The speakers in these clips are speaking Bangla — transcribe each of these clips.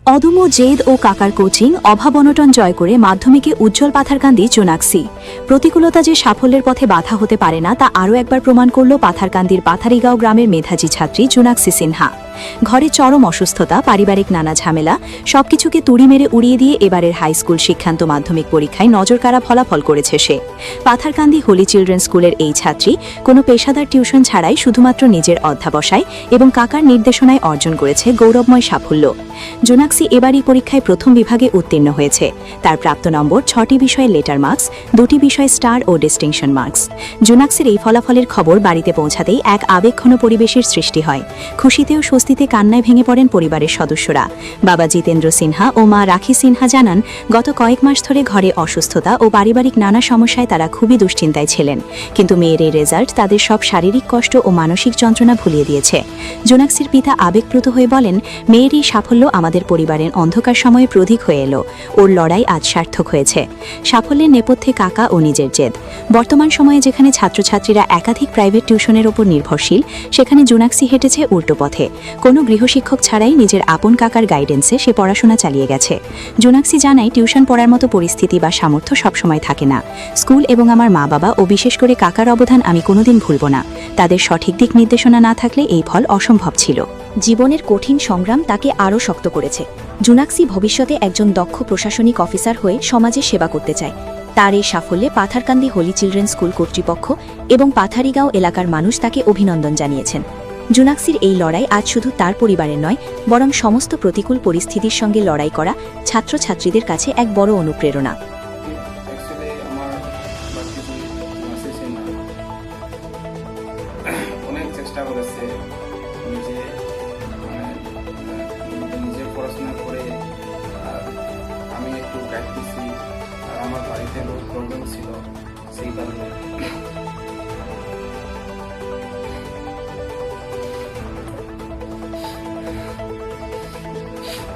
অদম্য জেদ ও কাকার কোচিং, অভাব অনটন জয় করে মাধ্যমিকে উজ্জ্বল পাথারকান্দি জোনাক্সি। প্রতিকূলতা যে সাফল্যের পথে বাধা হতে পারে না তা আরও একবার প্রমাণ করল পাথারকান্দির পাথারিগাঁও গ্রামের মেধাজী ছাত্রী জোনাক্সি সিনহা। ঘরে চরম অসুস্থতা, পারিবারিক নানা ঝামেলা সবকিছুকে তুড়ি মেরে উড়িয়ে দিয়ে এবারের হাই স্কুল শিক্ষান্ত মাধ্যমিক পরীক্ষায় নজরকাড়া ফলাফল করেছে সে। পাথারকান্দি হোলি চিলড্রেন স্কুলের এই ছাত্রী কোনো পেশাদার টিউশন ছাড়াই শুধুমাত্র নিজের অধ্যাবসায় এবং কাকার নির্দেশনায় অর্জন করেছে গৌরবময় সাফল্য। জোনাক্সি এবারই পরীক্ষায় প্রথম বিভাগে উত্তীর্ণ হয়েছে। তার প্রাপ্ত নম্বর 6টি বিষয়ে লেটার মার্কস, 2টি বিষয়ে স্টার ও ডিস্টিংশন মার্কস। জোনাক্সির এই ফলাফলের খবর বাড়িতে পৌঁছাতেই এক আবেগঘন পরিবেশের সৃষ্টি হয়। খুশিতে ও স্বস্তিতে কান্নায় ভেঙে পড়েন পরিবারের সদস্যরা। বাবা জিতেন্দ্র সিনহা ও মা রাখি সিনহা জানান, গত কয়েক মাস ধরে ঘরে অসুস্থতা ও পারিবারিক নানা সমস্যায় তারা খুবই দুশ্চিন্তায় ছিলেন, কিন্তু মেয়ের এই রেজাল্ট তাদের সব শারীরিক কষ্ট ও মানসিক যন্ত্রণা ভুলিয়ে দিয়েছে। জোনাক্সির পিতা আবেগপ্রুত হয়ে বলেন, মেয়ের এই সাফল্য আমাদের পরিবারের অন্ধকার সময়ে প্রতীক হয়ে এলো। ওর লড়াই আজ সার্থক হয়েছে। সাফল্যের নেপথ্যে কাকা ও নিজের জেদ। বর্তমান সময়ে যেখানে ছাত্রছাত্রীরা একাধিক প্রাইভেট টিউশনের ওপর নির্ভরশীল, সেখানে জোনাক্সি হেঁটেছে উল্টো পথে। কোনো গৃহশিক্ষক ছাড়াই নিজের আপন কাকার গাইডেন্সে সে পড়াশোনা চালিয়ে গেছে। জোনাক্সি জানায়, টিউশন পড়ার মতো পরিস্থিতি বা সামর্থ্য সবসময় থাকে না। স্কুল এবং আমার মা বাবা ও বিশেষ করে কাকার অবদান আমি কোনোদিন ভুলব না। তাদের সঠিক দিক নির্দেশনা না থাকলে এই ফল অসম্ভব ছিল। জীবনের কঠিন সংগ্রাম তাকে আরও শক্ত করেছে। জোনাক্সি ভবিষ্যতে একজন দক্ষ প্রশাসনিক অফিসার হয়ে সমাজের সেবা করতে চায়। তার এই সাফল্যে পাথারকান্দি হোলি চিলড্রেন স্কুল কর্তৃপক্ষ এবং পাথারিগাঁও এলাকার মানুষ তাকে অভিনন্দন জানিয়েছেন। জোনাক্সির এই লড়াই আজ শুধু তার পরিবারের নয়, বরং সমস্ত প্রতিকূল পরিস্থিতির সঙ্গে লড়াই করা ছাত্রছাত্রীদের কাছে এক বড় অনুপ্রেরণা। অনেক চেষ্টা করেছে নিজে পড়াশোনা করে, আর আমি একটু গাইড দিছি, আর আমার বাড়িতে প্রবলেম ছিল, সেই কারণে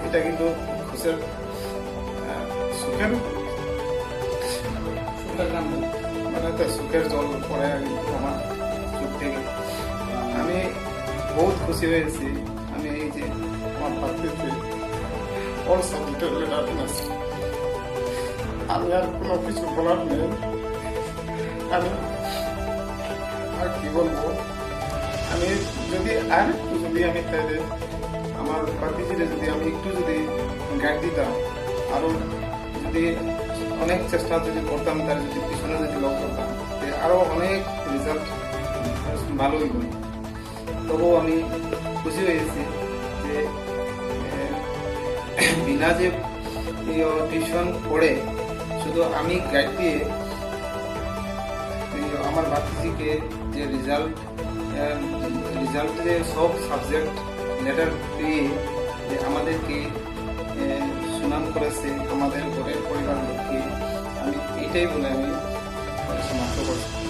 এটা কিন্তু সুখের মানে তো সুখের জল পড়ে আমার চোখ থেকে। আমি বহুত খুশি হয়েছি। আমি এই যে আমার পাত্রীতে অল সাবজেক্টের লেটার পেয়েছি। আমি আর কোনো কিছু বলার নেই। আমি আর কি বলবো, আমি যদি আর একটু যদি আমি তাদের আমার পাত্রীজিরে যদি আমি একটু যদি গাইড দিতাম, আরো যদি অনেক চেষ্টা যদি করতাম, তার যদি পিছনে যদি লক করতাম, আরো অনেক রেজাল্ট ভালো হইব। তবুও আমি খুশি হয়েছি যে বিনা যে টিউশন পড়ে শুধু আমি গাইড দিয়ে আমার বাচ্চাটিকে যে রেজাল্টে সব সাবজেক্ট লেটার দিয়ে যে আমাদেরকে সুনাম করেছে, আমাদের ঘরের পরিবার লোককে, আমি এইটাই বলে আমি সমাপ্ত করছি।